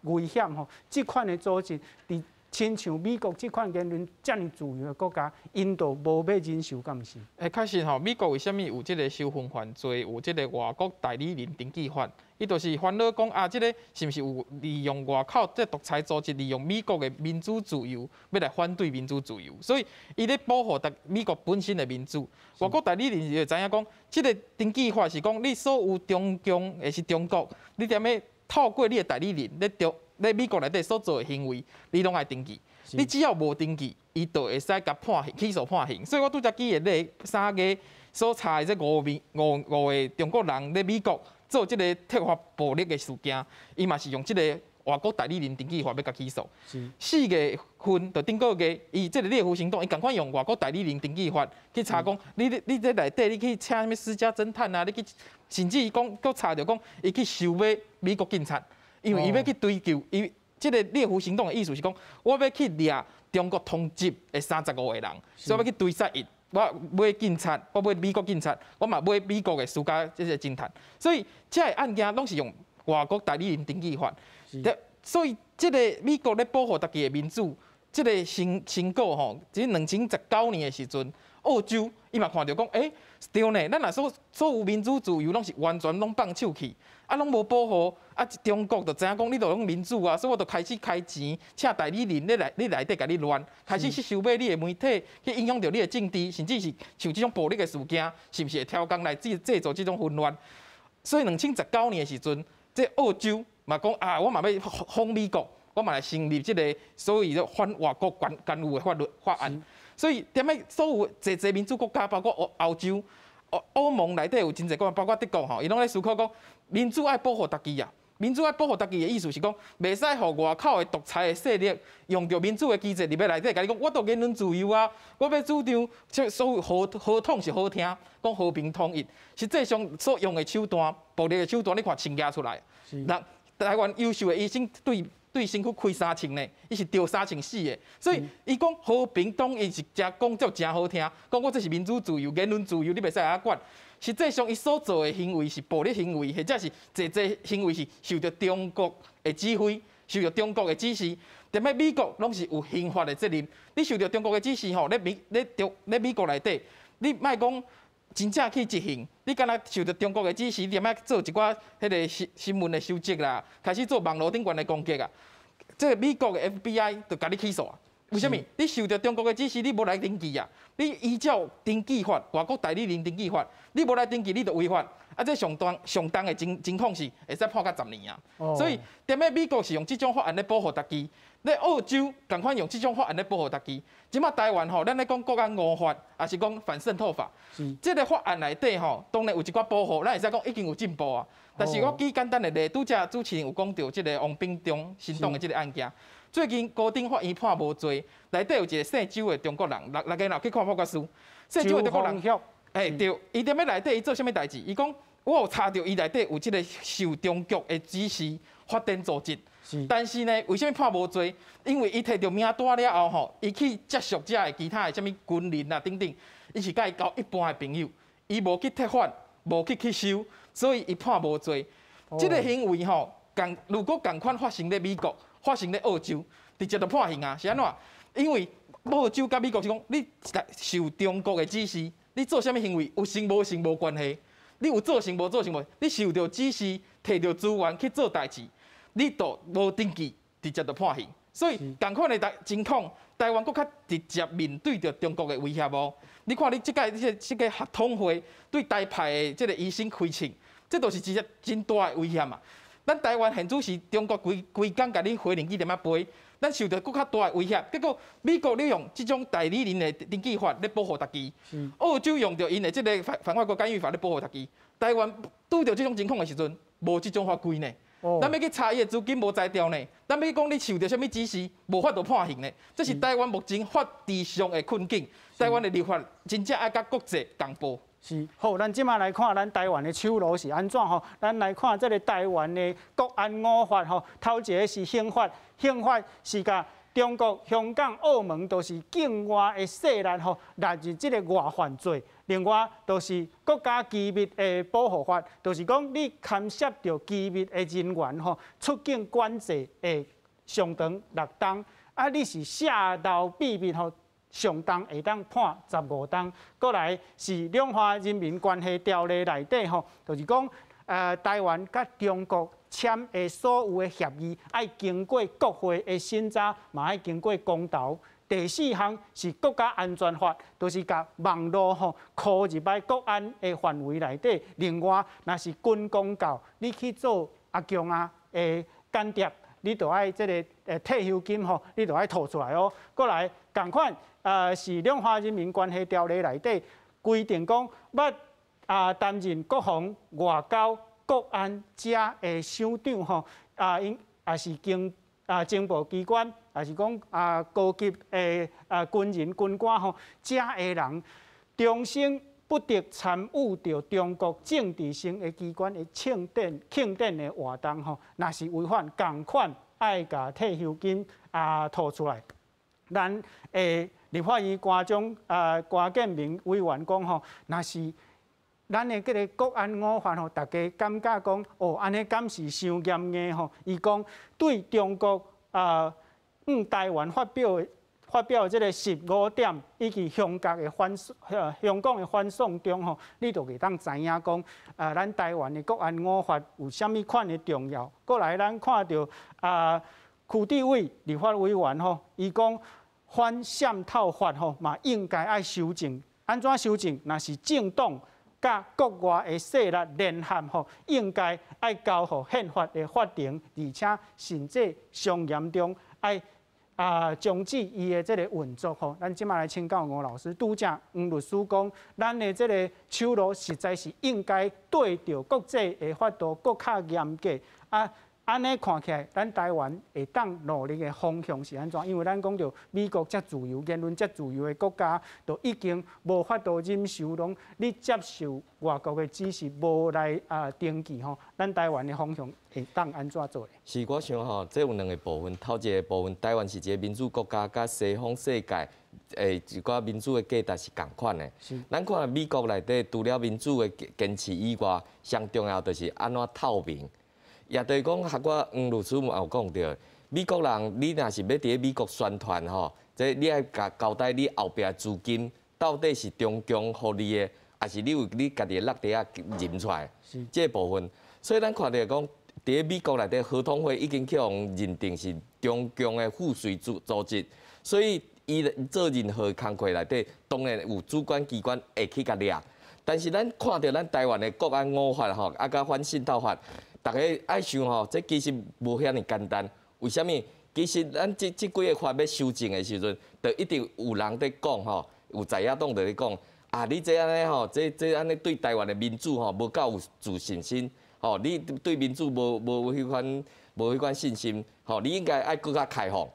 危险吼。即款的组织，伫亲像美国即款言论遮尔自由的国家，因都无要忍受，敢毋是？确实吼，美国为虾米有即个收分犯罪，有即个外国代理人登记法？伊就是烦恼讲即个是毋是有利用外口即独裁组织，利用美国的民主自由，要来反对民主自由，所以伊咧保护美国本身的民主。外国代理人就知影讲，即个登记法是讲你所有中共的是中国，你踮咧透过你的代理人咧美国内底所做的行为，你拢爱登记。你只要无登记，伊就会使甲判刑、起诉判刑。所以我拄则记的咧3月所查的这5个中国人咧美国。做即个特法暴力的事件，伊嘛是用即个外国代理人登记法要甲起诉。4月份就顶个月，伊即个猎狐行动，伊共款用外国代理人登记法去查讲，你这内底你去请什么私家侦探啊？你去甚至伊讲，佮查着讲，伊去收买美国警察，因为伊要去追究伊即个猎狐行动的意思是讲，我要去掠中国通缉的35个人，所以要去追杀伊。我买警察，我买美国警察，我嘛买美国的私家这些侦探，所以这个案件拢是用外国代理人登记法。所以这个美国咧保护家己的民主，这个成果吼，即2019年的时阵，澳洲伊嘛看到讲，对呢，咱若所有民主自由拢是完全拢放手去，拢无保护，中国就知影讲你都拢民主啊，所以我就开始开钱，请代理人你内底甲你乱，开始去收买你的媒体，去影响到你的政治，甚至是像这种暴力的事件，是毋是会挑工来制造这种混乱？所以2019年的时阵，这澳洲嘛讲我嘛要反美国，我嘛来成立这个所谓的反外国干预的法案。所以踮咧所有侪民主国家，包括欧洲、欧盟内底有真侪国，包括德国吼，伊拢咧思考讲，民主爱保护家己啊。民主爱保护家己的意思是讲，袂使互外口的独裁的势力用着民主的机制入来内底，甲你讲，我都言论自由啊，我要主张即所有合统是好听，讲和平统一，实际上所用的手段、暴力的手段，你看亲家出来，那台湾优秀的医生对身躯开3枪呢，伊是吊3枪死的，所以伊讲和平统一是讲足真好听，讲我这是民主自由、言论自由，你袂使来管。实际上，伊所做的行为是暴力行为，或者是这行为是受到中国的指挥、受到中国的指示。踮咧美国拢是有刑法的责任，你受到中国的指示吼，咧美国内底，你莫讲真正去执行，你敢若受到中国的指示，踮咧做一寡迄个新闻的收集啦，开始做网络顶悬的攻击啊，这个美国的 FBI 就甲你起诉啊。为什么？你受到中国的指示，你无来登记啊？你依照登记法、外国代理人登记法，你无来登记，你就违法。这上当的情况是会使判到10年啊。所以，踮咧美国是用这种法案来保护家己，咧澳洲共款用这种法案来保护家己。即马台湾吼，咱咧讲国安5法，也是讲反渗透法。这个法案内底吼，当然有一寡保护，咱会使讲已经有进步啊。但是我举简单的例，拄则主持人有讲到这个王炳忠新党的这个案件。最近高等法院判无罪，内底有一个姓周的中国人，六个人去看报告书。姓周的中国人，对，伊踮咧内底伊做啥物代志？伊讲我有查到伊内底有即个受中国的指示发展组织，但是呢，为什么判无罪？因为伊摕到名单了后吼，伊去接触者的其他的什么军人啊等等，伊是甲伊交一般的朋友，伊无去踢法，无去收，所以伊判无罪。即个行为吼，如果共款发生在美国、发生在澳洲，直接就判刑啊！是安怎？因为澳洲甲美国是讲，你受中国的指示，你做啥物行为有成无成无关系。你有做成无做成无，你受到指示，摕到资源去做代志，你都无登记，直接就判刑。所以共款的情况，台湾搁较直接面对着中国的威胁无？你看你即个合统会对台派的即个疑心开枪，这都是直接真大的威胁嘛。咱台湾现主是中国规工甲你回零机点啊飞，咱受到搁较大的威胁。结果美国利用即种代理人的登记法咧保护家己，澳洲用着因的即个反外国干预法咧保护家己。台湾拄着即种情况的时阵，无即种法规呢。咱要去查伊的资金无裁掉呢，咱要去讲你受到啥物指示，无法度判刑呢。这是台湾目前法治上的困境。台湾的立法真正爱甲国际同步。是好，咱即马来看咱台湾的手路是安怎吼？咱来看这个台湾的国安5法吼，头一个是刑法，刑法是甲中国、香港、澳门都是境外的势力吼，纳入这个外犯罪。另外，就是国家机密的保护法，就是讲你牵涉到机密的人员吼，出境管制的上长6档，啊，你是泄露秘密吼。上重会当判15档，过来是两岸人民关系条例内底吼，就是讲台湾甲中国签的所有的协议，爱经过国会的审查，嘛爱经过公投。第4项是国家安全法，就是甲网络吼扣入来国安的范围内底。另外，若是军公教，你去做阿强啊的间谍，你就爱这个退休金吼，你就爱吐出来哦。过来共款。是两岸人民关系条例内底规定讲，要担任国防、外交、国安者的首长吼，也是经情报机关，也是讲高级的军人、军官吼，者的人终身不得参与到中国政治性的机关的庆典的活动吼，若是违反共款，爱甲退休金吐出来，咱立法院关建明委员讲吼，若是咱的迄个国安5法吼，大家感觉讲哦，安尼敢是伤严硬吼？伊讲对中国台湾发表即个15点，以及香港的反送中吼，你就会当知影讲咱台湾的国安5法有啥物款的重要。过来，咱看到区地委立法委员吼，伊讲。反渗透法吼嘛，应该爱修正。安怎修正？若是政党甲国外的势力联合吼，应该爱交互宪法的法庭，而且甚至上严重爱终止伊的这个运作吼。咱即马来请教吴老师，拄则黄律师讲，咱的这个手路实在是应该对着国际的法度搁较严格啊。安尼看起来，咱台湾会当努力的方向是安怎？因为咱讲到美国遮自由、言论遮自由的国家，都已经无法度忍受，拢你接受外国的指示，无来登记吼。咱台湾的方向会当安怎做咧？是我想吼，这有2个部分。头一个部分，台湾是一个民主国家，甲西方世界一寡民主的价值是共款的。咱看美国内底，除了民主的坚持以外，上重要就是安怎透明。也就是讲，学我黄律师也有讲到，美国人你若是要伫美国宣传吼，这你爱交代你后壁资金到底是中共互你的，还是你有你家己的落地啊认出来？这部分，所以咱看到讲，伫美国内底合统会已经去互认定是中共的附属组织，所以伊做任何工作内底，当然有主管机关会去甲抓。但是咱看到咱台湾的国安5法吼，啊甲反渗透法。大家爱想吼，这其实无遐尼简单。为虾米？其实咱这几个法要修正的时阵，就一定有人在讲吼，有在野党在咧讲啊，你这安尼吼，这安尼对台湾的民主吼无够有自信心，吼，你对民主无迄款信心，吼，你应该爱更较开放。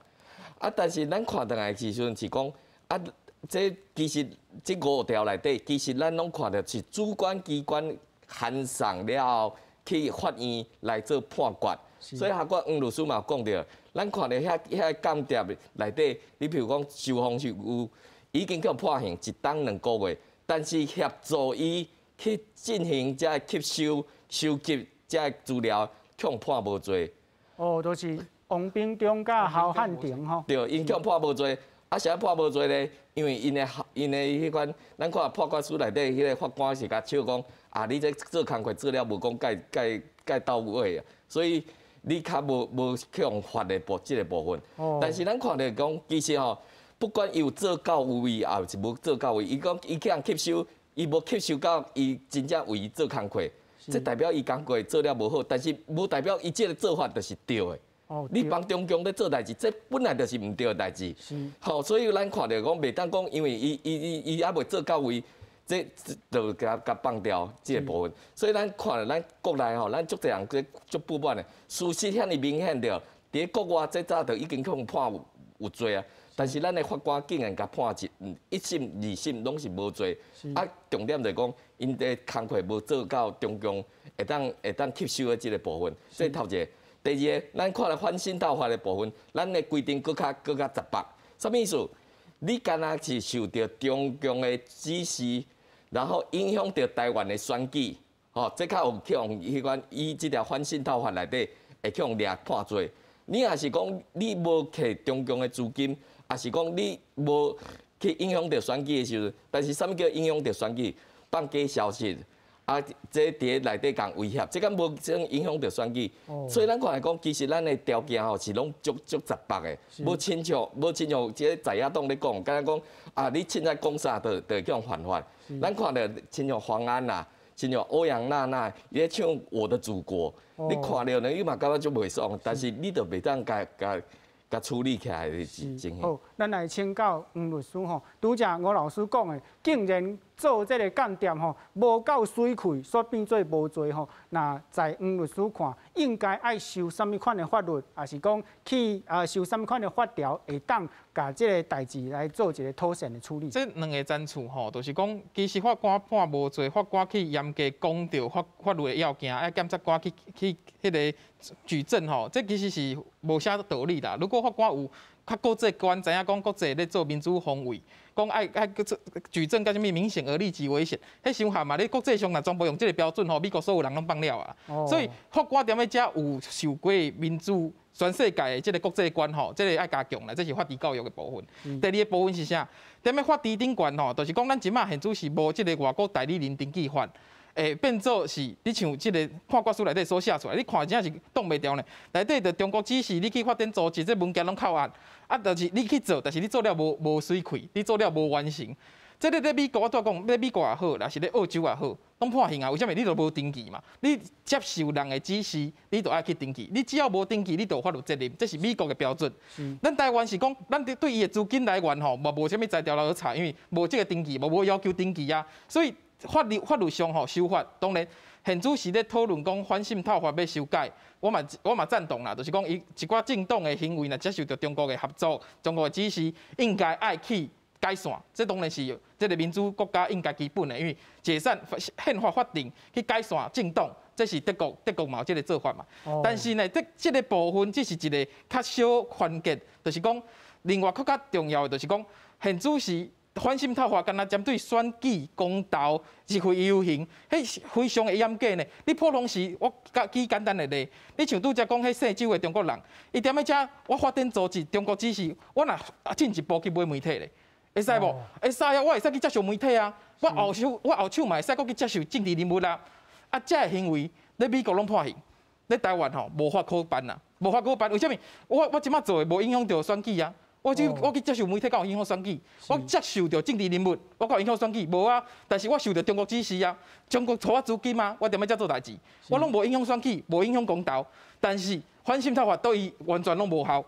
啊，但是咱看倒来时阵是讲啊，这其实这5条内底，其实咱拢看到是主管机关。函送了去法院来做判决。所以法官黄律师嘛讲着，咱看到遐间谍内底，你譬如讲受方是有已经叫判刑1档2个月，但是协助伊去进行遮吸收、收集遮资料，却判无罪。哦，就是王炳忠甲侯汉廷吼。对，因却判无罪。啊，啥判无罪咧？因为因的迄款，咱看判决书内底，迄个法官是甲笑讲，啊，你这做工课做了无讲介到位啊，所以你较无去用法的即个部分。哦。但是咱看到讲，其实吼，不管伊有做到位，还是无做到位，伊讲伊去人吸收，伊无吸收到，伊真正为伊做工课，这代表伊工课做了无好，但是无代表伊即个做法就是对的。你帮中共咧做代志，这本来就是唔对的代志。好，所以咱看到讲，袂当讲，因为伊还袂做到位，这就甲放掉这个部分。所以咱看到咱国内吼，咱足侪人即足不满的，事实遐尼明显着，伫国外这早就已经去判有罪啊。但是咱的法官竟然甲判1审、2审拢是无罪。啊，重点就讲，因的工课无做到中共会当吸收的这个部分，这头一个。第二个，咱看了反渗透法的部分，咱的规定更较10八，什么意思？你敢若是受到中共的指示，然后影响到台湾的选举，吼，这较有去用迄款以这条反渗透法内底会去用掠判罪。你若是讲你无摕中共的资金，也是讲你无去影响到选举的时候，但是什么叫影响到选举？放假消息。啊，这伫内底讲威胁，这敢无影响到选举，所以咱看来讲，其实咱的条件吼是拢足直白的，无亲像即个在野党咧讲，敢若讲啊，你凊彩讲啥，就叫犯法。咱看到亲像黄安啦，亲像欧阳娜娜，伊咧唱《我的祖国》，你看到呢，你嘛感觉足袂爽，但是你就袂当甲处理起来的情形。好，咱来请教黄律师吼，拄则吴老师讲的，竟然做这个间谍吼，无够水气，所变做无罪吼。那在黄律师看，应该爱受什么款的法律，还是讲去受什么款的法条，会当甲这个代志来做一个妥善的处理？这两个战处吼，就是讲，其实法官判无罪，法官去严格讲到法律的要件，爱检察官去迄个举证吼，这其实是无啥道理啦。如果法官有较国际观，知影讲国际咧做民主防卫，讲爱举证甲什么明显而立即危险，迄伤害嘛。你国际上若全部用这个标准吼，美国所有人拢放了啊。所以法官踮咧遮有受过民主全世界的这个国际观吼，这个爱加强啦，这是法治教育的部分。第二个部分是啥？踮咧法治顶悬吼，就是讲咱即马现主是无这个外国代理人登记法。变做是，你像即个判决书内底所写出来，你看真正是挡袂掉呢。内底就中国指示你去法庭组织，这文件拢扣押，啊，就是你去做，但是你做了无水气，你做了无完成。这个在美国我拄讲，在美国也好，若是咧澳洲也好，拢判刑啊。为什么？你都无登记嘛？你接受人的指示，你就爱去登记。你只要无登记，你就有法律责任，这是美国的标准。咱台湾是讲，咱对伊的资金来源吼，无啥物材料来查，因为无这个登记，无要求登记啊，所以。法律上吼修法，当然现主是咧讨论讲反渗透法要修改，我嘛赞同啦，就是讲伊一寡政党的行为若接受到中国的合作、中国的指示，应该爱去改善。这当然是这个民主国家应该基本的，因为解散宪法法定去改善政党，这是德国嘛有这个做法嘛。但是呢，这个部分只是一个较小环节，就是讲另外较重要的就是讲现主是。反渗透法敢若针对选举公投是非游行，迄非常的严格呢。你普通时，我举简单的例，你像拄则讲迄姓周的中国人，伊踮咧遮，我法定组织中国指示，我若进一步去买媒体咧，会使无？会使啊，我会使去接受媒体啊。我后手嘛会使去接受政治人物啦。啊，这个行为咧美国拢判刑，咧台湾吼无法可办呐，无法可办。为什么？我即马做的无影响到选举啊。我去接受媒体，敢有影响选举？我接受到政治人物，我敢有影响选举？无啊！但是我受到中国指示啊，中国付我资金啊，我踮咧遮做代志，我拢无影响选举，无影响公投。但是反渗透法对伊完全拢无效。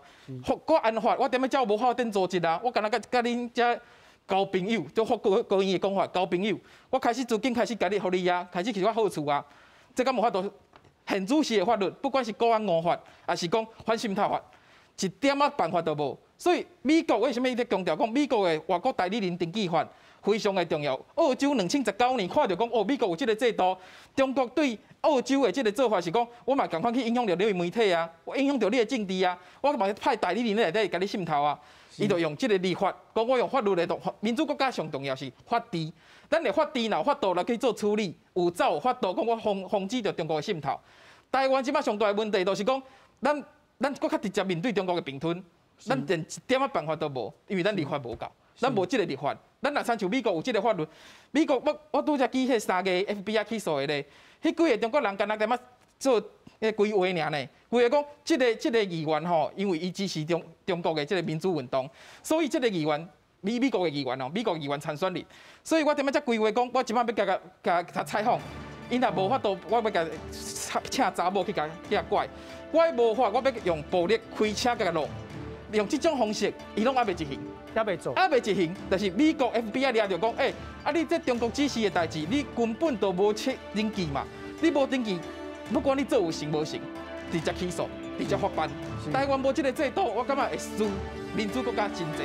国安法我踮咧遮无法定组织啊，我敢若甲恁遮交朋友，就法国国院的讲法，交朋友。我开始资金开始家己互你啊，开始去我好处啊，这敢无法度现主席的法律，不管是国安法，还是讲反渗透法。一点仔办法都无，所以美国为什么一直强调讲美国的外国代理人登记法非常的重要？澳洲2019年看到讲哦，美国有这个制度，中国对澳洲的这个做法是讲，我嘛赶快去影响到你的媒体啊，我影响到你的政治啊，我嘛派代理人来底甲你渗透啊。伊就用这个立法，讲我用法律来动。民主国家上重要是法治，咱的法治有法度来去做处理，有走有法度讲我防止着中国的渗透。台湾即摆上大的问题就是讲，咱搁较直接面对中国的并吞，咱连一点仔办法都无，因为咱立法无够，咱无即个立法。咱若参像美国有即个法律，美国我拄则记迄3个 FBI 起诉的咧，迄几个中国人敢若点仔做规划尔呢？规划讲即个议员吼，因为伊支持中国的即个民主运动，所以即个议员美国的议员哦，美国议员参选人，所以我点仔规划讲，我即摆要甲采访，因若无法度，我要甲请查某去甲拐，我无法，我要用暴力开车甲落，用即种方式，伊拢还袂执行。也未做，还未执行，但是美国 FBI 抓着讲，你这中国指示的代志，你根本都无切登记嘛，你无登记，不管你做有成无成，直接起诉，直接发办。台湾无这个制度，我感觉会输民主国家真济。